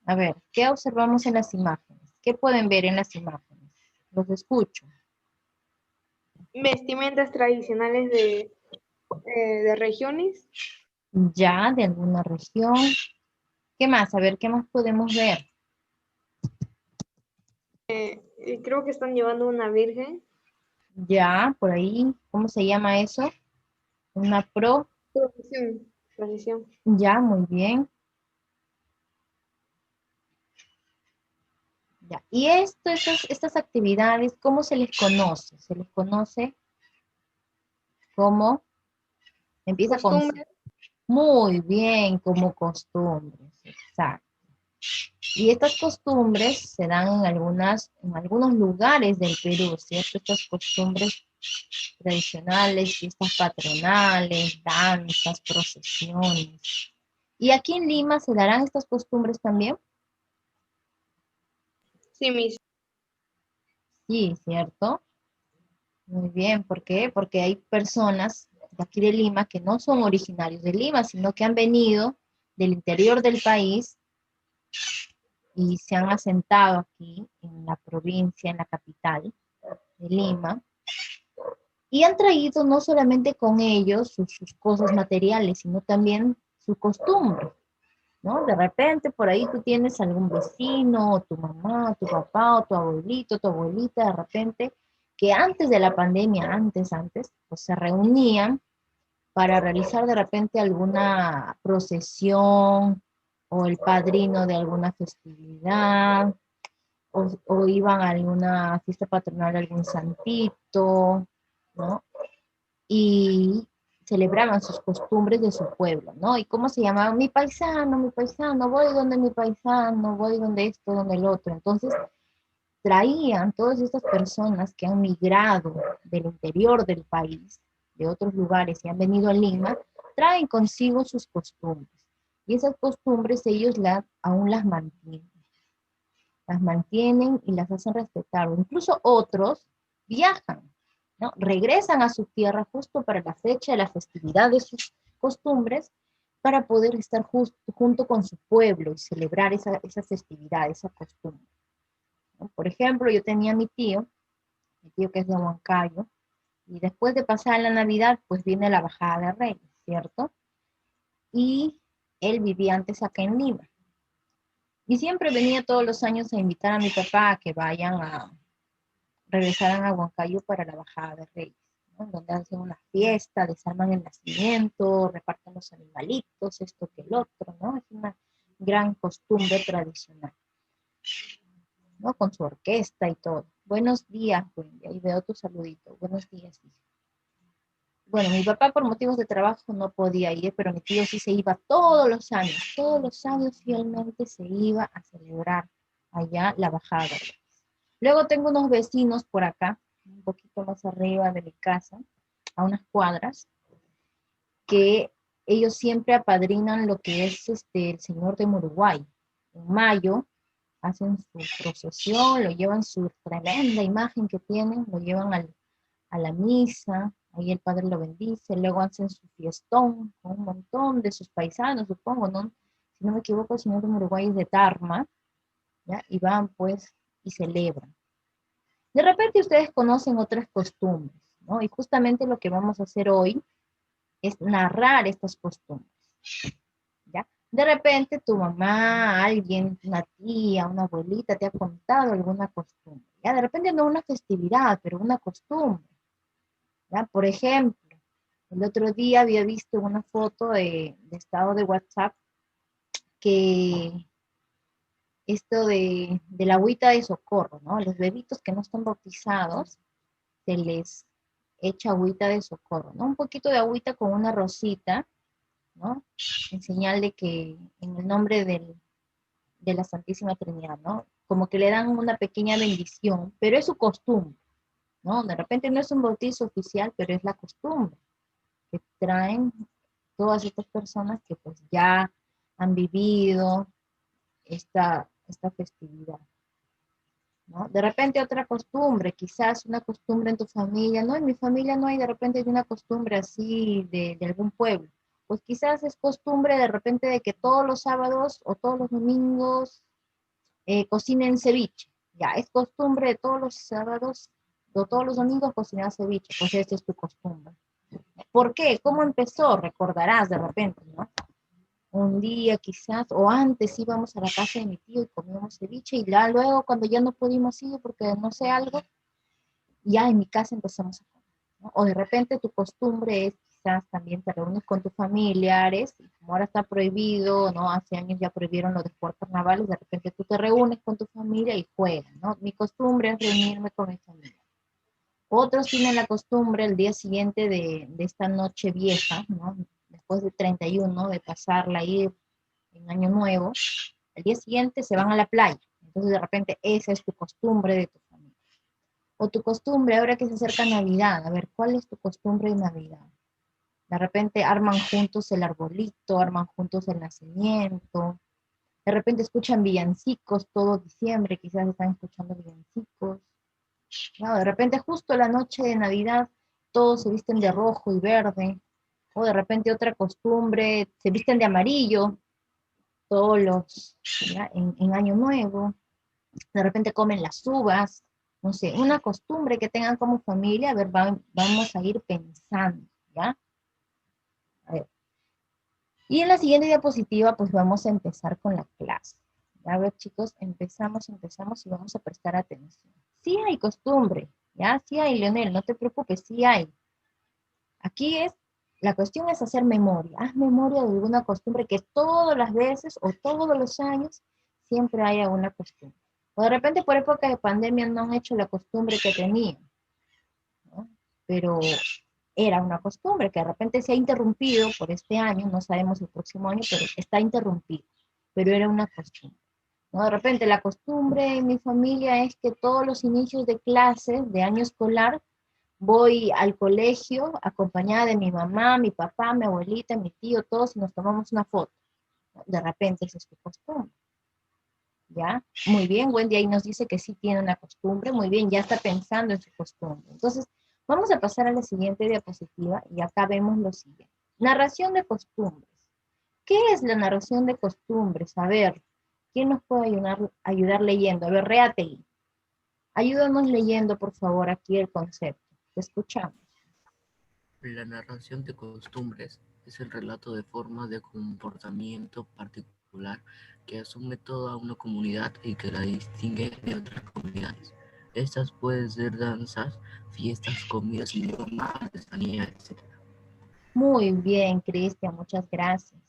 A ver, ¿qué observamos en las imágenes? ¿Qué pueden ver en las imágenes? Los escucho. Vestimentas tradicionales de regiones. Ya, de alguna región. ¿Qué más? A ver, ¿qué más podemos ver? Creo que están llevando una virgen. Ya, por ahí, ¿cómo se llama eso? Una pro. Procesión. Procesión. Ya, muy bien. Ya. Y estas actividades, ¿cómo se les conoce? Se les conoce como, empieza con, Costumbres. muy bien, como costumbres, exacto. Y estas costumbres se dan en algunos lugares del Perú, ¿cierto? Estas costumbres tradicionales, fiestas patronales, danzas, procesiones. ¿Y aquí en Lima se darán estas costumbres también? Sí, mis. Sí, ¿cierto? Muy bien, ¿por qué? Porque hay personas de aquí de Lima que no son originarios de Lima, sino que han venido del interior del país y se han asentado aquí en la provincia, en la capital de Lima, y han traído no solamente con ellos sus cosas materiales, sino también su costumbre, ¿no? De repente por ahí tú tienes algún vecino, o tu mamá, o tu papá, o tu abuelito, tu abuelita, de repente, que antes de la pandemia, antes, pues se reunían para realizar de repente alguna procesión o el padrino de alguna festividad, o iban a alguna fiesta patronal de algún santito, ¿no? Y celebraban sus costumbres de su pueblo, ¿no? Y cómo se llamaban, mi paisano, voy donde mi paisano, voy donde esto, donde el otro. Entonces, traían todas estas personas que han migrado del interior del país, de otros lugares y han venido a Lima, traen consigo sus costumbres. Y esas costumbres ellos aún las mantienen y las hacen respetar. O incluso otros viajan, ¿no? Regresan a su tierra justo para la fecha de la festividad de sus costumbres para poder estar junto con su pueblo y celebrar esa festividad, esa costumbre, ¿no? Por ejemplo, yo tenía a mi tío que es de Huancayo, y después de pasar la Navidad, pues viene la bajada de Reyes, ¿cierto? Y él vivía antes acá en Lima. Y siempre venía todos los años a invitar a mi papá a que regresaran a Huancayo para la bajada de Reyes, ¿no? Donde hacen una fiesta, desarman el nacimiento, reparten los animalitos, esto que el otro, ¿no? Es una gran costumbre tradicional, ¿no? Con su orquesta y todo. Buenos días, Wendy, ahí veo tu saludito. Buenos días, hija. Bueno, mi papá por motivos de trabajo no podía ir, pero mi tío sí se iba todos los años fielmente se iba a celebrar allá la bajada de Reyes. Luego tengo unos vecinos por acá, un poquito más arriba de mi casa, a unas cuadras, que ellos siempre apadrinan lo que es el Señor de Uruguay. En mayo hacen su procesión, lo llevan su tremenda imagen que tienen, lo llevan a la misa, ahí el padre lo bendice, luego hacen su fiestón con un montón de sus paisanos, supongo, ¿no? Si no me equivoco, el Señor de Uruguay es de Tarma, ¿ya? Y van pues y celebran. De repente ustedes conocen otras costumbres, ¿no? Y justamente lo que vamos a hacer hoy es narrar estas costumbres, ¿ya? De repente tu mamá, alguien, una tía, una abuelita te ha contado alguna costumbre, ¿ya? De repente no una festividad, pero una costumbre, ¿ya? Por ejemplo, el otro día había visto una foto de estado de WhatsApp que esto de la agüita de socorro, ¿no? Los bebitos que no están bautizados, se les echa agüita de socorro, ¿no? Un poquito de agüita con una rosita, ¿no? En señal de que en el nombre de la Santísima Trinidad, ¿no? Como que le dan una pequeña bendición, pero es su costumbre, ¿no? De repente no es un bautizo oficial, pero es la costumbre que traen todas estas personas que pues ya han vivido esta festividad, ¿no? De repente otra costumbre, quizás una costumbre en tu familia, no, en mi familia no hay de repente una costumbre así de algún pueblo, pues quizás es costumbre de repente de que todos los sábados o todos los domingos cocinen ceviche. Ya, es costumbre de todos los sábados, o todos los domingos cocinar ceviche, pues esa es tu costumbre. ¿Por qué? ¿Cómo empezó? Recordarás de repente, ¿no? Un día quizás, o antes íbamos a la casa de mi tío y comíamos ceviche, y ya luego cuando ya no pudimos ir porque no sé algo, ya en mi casa empezamos a comer, ¿no? O de repente tu costumbre es quizás también te reúnes con tus familiares, y como ahora está prohibido, ¿no? Hace años ya prohibieron los de jugar carnavales, de repente tú te reúnes con tu familia y juegan, ¿no? Mi costumbre es reunirme con mi familia. Otros tienen la costumbre el día siguiente de esta noche vieja, ¿no? Después del 31, de pasarla ahí en Año Nuevo, el día siguiente se van a la playa. Entonces, de repente, esa es tu costumbre de tu familia. O tu costumbre, ahora que se acerca Navidad, a ver, ¿cuál es tu costumbre de Navidad? De repente arman juntos el arbolito, arman juntos el nacimiento, de repente escuchan villancicos todo diciembre, quizás están escuchando villancicos. No, de repente justo la noche de Navidad todos se visten de rojo y verde, o de repente otra costumbre, se visten de amarillo, todos los, ¿ya? En Año Nuevo, de repente comen las uvas, no sé, una costumbre que tengan como familia, a ver, vamos a ir pensando, ¿ya? A ver. Y en la siguiente diapositiva, pues vamos a empezar con la clase. A ver, chicos, empezamos y vamos a prestar atención. Sí hay costumbre, ¿ya? Sí hay, Leonel, no te preocupes, sí hay. Aquí la cuestión es hacer memoria. Haz memoria de alguna costumbre que todas las veces o todos los años siempre haya una costumbre. O de repente por época de pandemia no han hecho la costumbre que tenían, ¿no? Pero era una costumbre que de repente se ha interrumpido por este año, no sabemos el próximo año, pero está interrumpido. Pero era una costumbre, ¿no? De repente la costumbre en mi familia es que todos los inicios de clases de año escolar voy al colegio acompañada de mi mamá, mi papá, mi abuelita, mi tío, todos y nos tomamos una foto. De repente esa es tu costumbre. ¿Ya? Muy bien, Wendy ahí nos dice que sí tiene una costumbre. Muy bien, ya está pensando en su costumbre. Entonces, vamos a pasar a la siguiente diapositiva y acá vemos lo siguiente. Narración de costumbres. ¿Qué es la narración de costumbres? A ver, ¿quién nos puede ayudar leyendo? A ver, Reategui. Ayúdanos leyendo, por favor, aquí el concepto. Te escuchamos. La narración de costumbres es el relato de formas de comportamiento particular que asume toda una comunidad y que la distingue de otras comunidades. Estas pueden ser danzas, fiestas, comidas, idiomas, artesanía, etc. Muy bien, Cristian, muchas gracias.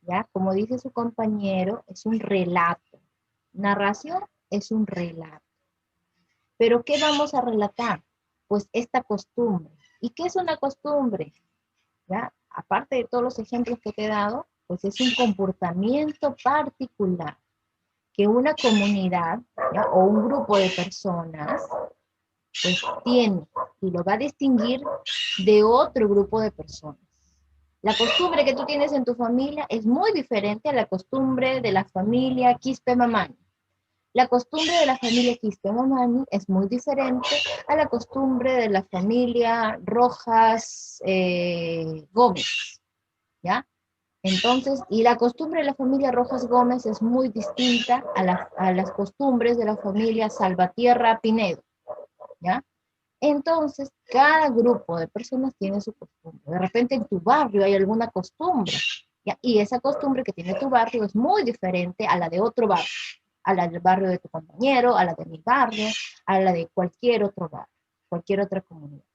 ¿Ya? Como dice su compañero, es un relato. Narración es un relato. ¿Pero qué vamos a relatar? Pues esta costumbre. ¿Y qué es una costumbre? ¿Ya? Aparte de todos los ejemplos que te he dado, pues es un comportamiento particular que una comunidad, ¿ya? O un grupo de personas pues tiene y lo va a distinguir de otro grupo de personas. La costumbre que tú tienes en tu familia es muy diferente a la costumbre de la familia Quispe Mamani. La costumbre de la familia Quispe Mamani es muy diferente a la costumbre de la familia Rojas Gómez, ¿ya? Entonces, y la costumbre de la familia Rojas Gómez es muy distinta a las costumbres de la familia Salvatierra Pinedo, ¿ya? Entonces, cada grupo de personas tiene su costumbre. De repente en tu barrio hay alguna costumbre, ¿ya? Y esa costumbre que tiene tu barrio es muy diferente a la de otro barrio, a la del barrio de tu compañero, a la de mi barrio, a la de cualquier otro barrio, cualquier otra comunidad,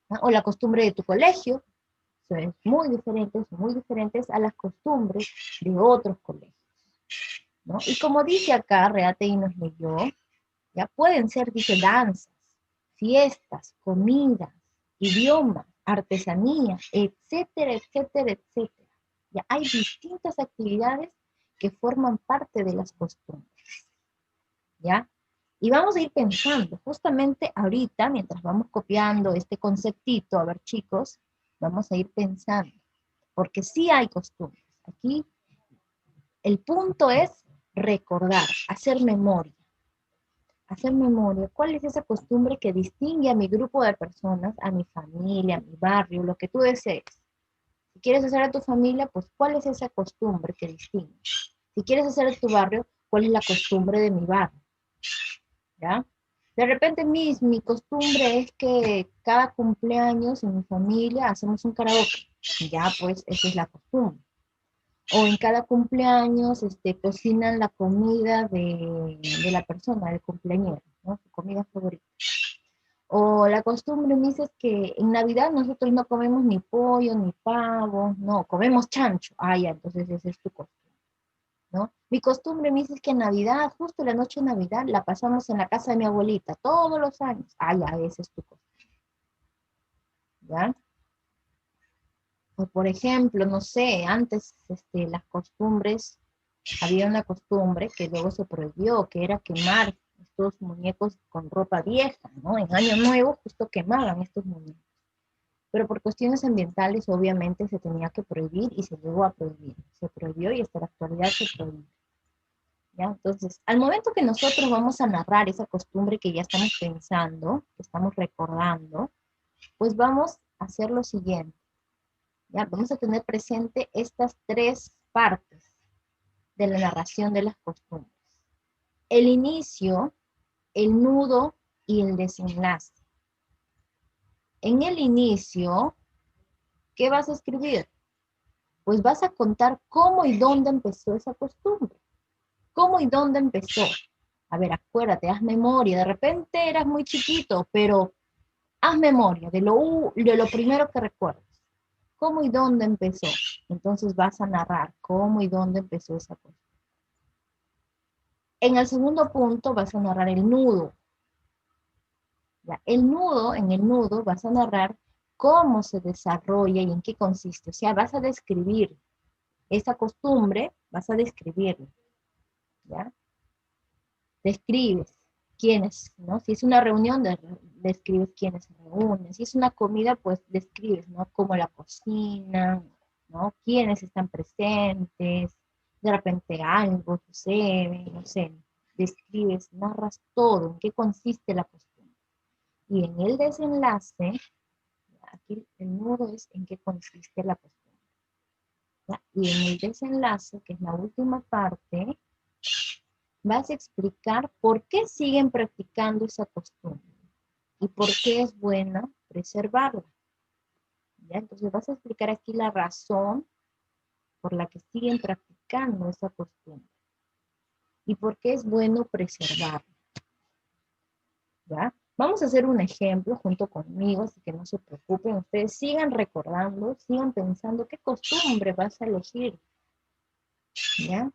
¿no? O la costumbre de tu colegio, son muy diferentes a las costumbres de otros colegios, ¿no? Y como dice acá, Reate y nos leyó, ya pueden ser, dice, danzas, fiestas, comidas, idiomas, artesanía, etcétera, etcétera, etcétera. Ya hay distintas actividades que forman parte de las costumbres, ¿ya? Y vamos a ir pensando, justamente ahorita, mientras vamos copiando este conceptito, a ver chicos, vamos a ir pensando, porque sí hay costumbres. Aquí el punto es recordar, hacer memoria. Hacer memoria, ¿cuál es esa costumbre que distingue a mi grupo de personas, a mi familia, a mi barrio, lo que tú desees? Si quieres hacer a tu familia, pues ¿cuál es esa costumbre que distingue? Si quieres hacer a tu barrio, cuál es la costumbre de mi barrio, ¿ya? De repente mi costumbre es que cada cumpleaños en mi familia hacemos un karaoke. Ya, pues, esa es la costumbre. O en cada cumpleaños cocinan la comida de la persona, del cumpleañero, ¿no? Su comida favorita. O la costumbre me dice que en Navidad nosotros no comemos ni pollo, ni pavo, no, comemos chancho. Ah, ya, entonces esa es tu costumbre, ¿no? Mi costumbre me dice que en Navidad, justo la noche de Navidad, la pasamos en la casa de mi abuelita, todos los años. Ah, ya, esa es tu costumbre, ¿ya? O por ejemplo, no sé, antes las costumbres, había una costumbre que luego se prohibió, que era quemar estos muñecos con ropa vieja, ¿no? En Año Nuevo justo quemaban estos muñecos. Pero por cuestiones ambientales obviamente se tenía que prohibir y se llegó a prohibir. Se prohibió y hasta la actualidad se prohíbe. ¿Ya? Entonces, al momento que nosotros vamos a narrar esa costumbre que ya estamos pensando, que estamos recordando, pues vamos a hacer lo siguiente. ¿Ya? Vamos a tener presente estas tres partes de la narración de las costumbres. El inicio, el nudo y el desenlace. En el inicio, ¿qué vas a escribir? Pues vas a contar cómo y dónde empezó esa costumbre. ¿Cómo y dónde empezó? A ver, acuérdate, haz memoria. De repente eras muy chiquito, pero haz memoria de lo primero que recuerdas. ¿Cómo y dónde empezó? Entonces vas a narrar cómo y dónde empezó esa costumbre. En el segundo punto vas a narrar el nudo. ¿Ya? En el nudo vas a narrar cómo se desarrolla y en qué consiste. O sea, vas a describir esa costumbre, vas a describirla. ¿Ya? Describes quiénes, ¿no? Si es una reunión, describes quiénes se reúnen. Si es una comida, pues describes, ¿no? Cómo la cocinan, ¿no? Quiénes están presentes, de repente algo sucede, no sé, describes, narras todo, en qué consiste la costumbre. Y en el desenlace, aquí el nudo es en qué consiste la costumbre. ¿Ya? Y en el desenlace, que es la última parte, vas a explicar por qué siguen practicando esa costumbre y por qué es buena preservarla. ¿Ya? Entonces vas a explicar aquí la razón por la que siguen practicando esa costumbre y por qué es bueno preservarla. ¿Ya? Vamos a hacer un ejemplo junto conmigo, así que no se preocupen, ustedes sigan recordando, sigan pensando qué costumbre vas a elegir. ¿Ya?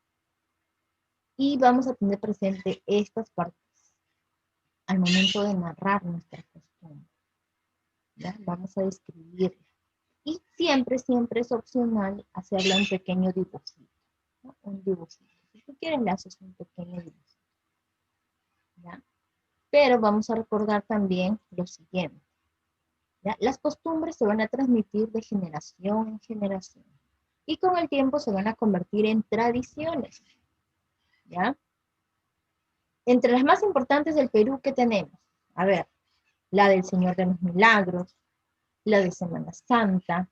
Y vamos a tener presente estas partes al momento de narrar nuestra costumbre. ¿Ya? Vamos a describirla. Y siempre, siempre es opcional hacerle un pequeño dibujito, ¿no? Un dibujito. Si tú quieres, le haces un pequeño dibujito. ¿Ya? Pero vamos a recordar también lo siguiente. ¿Ya? Las costumbres se van a transmitir de generación en generación. Y con el tiempo se van a convertir en tradiciones. ¿Ya? Entre las más importantes del Perú, ¿qué tenemos? A ver, la del Señor de los Milagros, la de Semana Santa,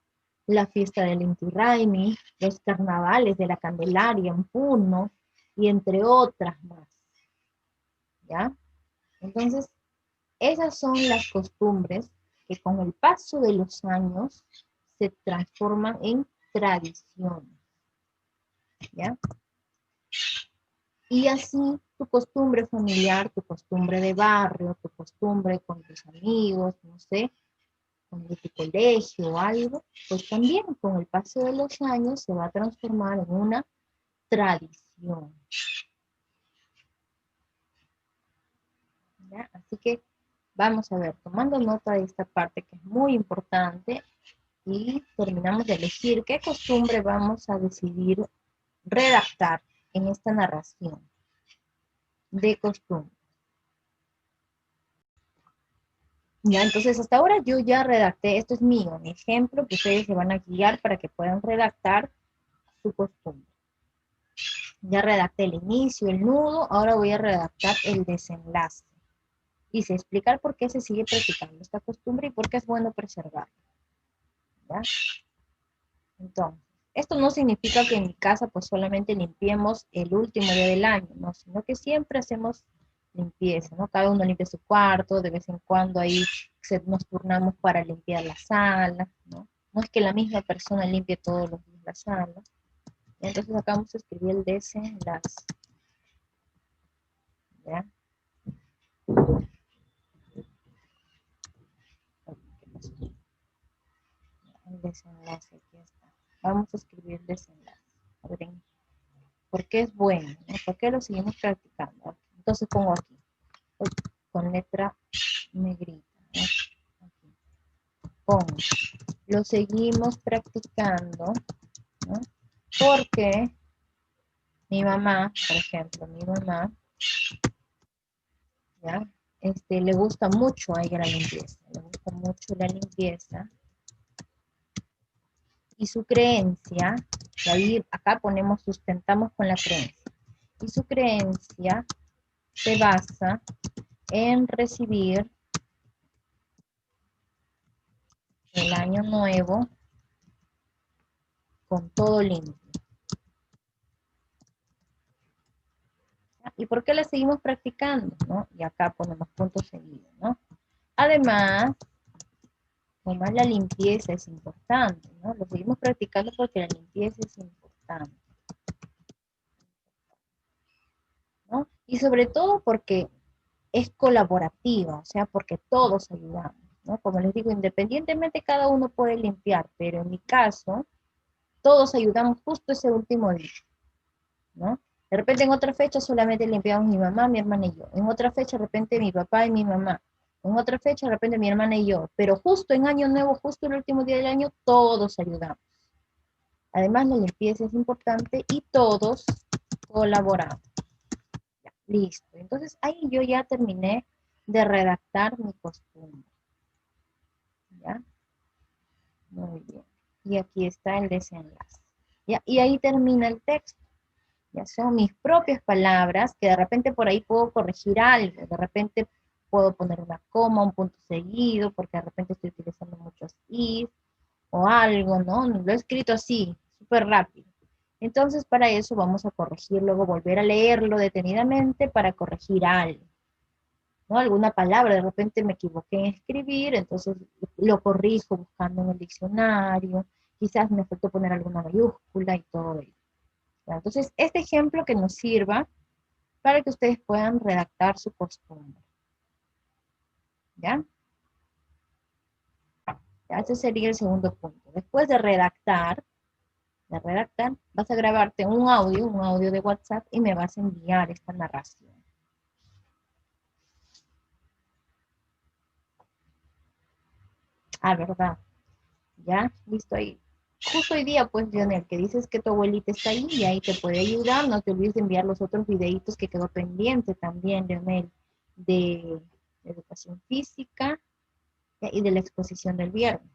la fiesta del Inti Raymi, los carnavales de la Candelaria en Puno, y entre otras más. ¿Ya? Entonces, esas son las costumbres que con el paso de los años se transforman en tradiciones. ¿Ya? Y así tu costumbre familiar, tu costumbre de barrio, tu costumbre con tus amigos, no sé, de tu colegio o algo, pues también con el paso de los años se va a transformar en una tradición. ¿Ya? Así que vamos a ver, tomando nota de esta parte que es muy importante y terminamos de elegir qué costumbre vamos a decidir redactar en esta narración de costumbre. Ya, entonces hasta ahora yo ya redacté, esto es mío, mi ejemplo, que ustedes se van a guiar para que puedan redactar su costumbre. Ya redacté el inicio, el nudo, ahora voy a redactar el desenlace. Y se explicar por qué se sigue practicando esta costumbre y por qué es bueno preservarla. ¿Ya? Entonces, Esto no significa que en mi casa pues solamente limpiemos el último día del año, no, sino que siempre hacemos limpieza, ¿no? Cada uno limpia su cuarto, de vez en cuando ahí nos turnamos para limpiar la sala, ¿no? No es que la misma persona limpie todos los días la sala. Entonces acá vamos a escribir el desenlace, ¿ya? El desenlace, aquí está. Vamos a escribir el desenlace. A ver, ¿por qué es bueno? ¿No? ¿Por qué lo seguimos practicando? Entonces pongo aquí, con letra negrita, ¿no? Aquí. Pongo, lo seguimos practicando, ¿no? Porque mi mamá, por ejemplo, mi mamá, ¿ya? Le gusta mucho a ella la limpieza, le gusta mucho la limpieza, y su creencia, y ahí acá sustentamos con la creencia, y su creencia se basa en recibir el año nuevo con todo limpio. ¿Y por qué la seguimos practicando? ¿No? Y acá ponemos puntos seguidos, ¿no? Además, como la limpieza es importante, ¿no? Lo seguimos practicando porque la limpieza es importante, ¿no? Y sobre todo porque es colaborativa, o sea, porque todos ayudamos, ¿no? Como les digo, independientemente cada uno puede limpiar, pero en mi caso, todos ayudamos justo ese último día, ¿no? De repente en otra fecha solamente limpiamos mi mamá, mi hermana y yo. En otra fecha de repente mi papá y mi mamá. En otra fecha de repente mi hermana y yo. Pero justo en Año Nuevo, justo el último día del año, todos ayudamos. Además la limpieza es importante y todos colaboramos. Ya, listo. Entonces ahí yo ya terminé de redactar mi costumbre. ¿Ya? Muy bien. Y aquí está el desenlace. ¿Ya? Y ahí termina el texto. Ya son mis propias palabras, que de repente por ahí puedo corregir algo, de repente puedo poner una coma, un punto seguido, porque de repente estoy utilizando muchos is, o algo, ¿no? Lo he escrito así, súper rápido. Entonces para eso vamos a corregir, luego volver a leerlo detenidamente para corregir algo, ¿no? Alguna palabra, de repente me equivoqué en escribir, entonces lo corrijo buscando en el diccionario, quizás me faltó poner alguna mayúscula y todo ello. Entonces, este ejemplo que nos sirva para que ustedes puedan redactar su costumbre. ¿Ya? Ya, ese sería el segundo punto. Después de redactar, vas a grabarte un audio de WhatsApp y me vas a enviar esta narración. Ah, ¿verdad? Ya, listo ahí. Justo hoy día, pues, Lionel, que dices que tu abuelita está ahí y ahí te puede ayudar. No te olvides de enviar los otros videitos que quedó pendiente también, Lionel, de educación física y de la exposición del viernes.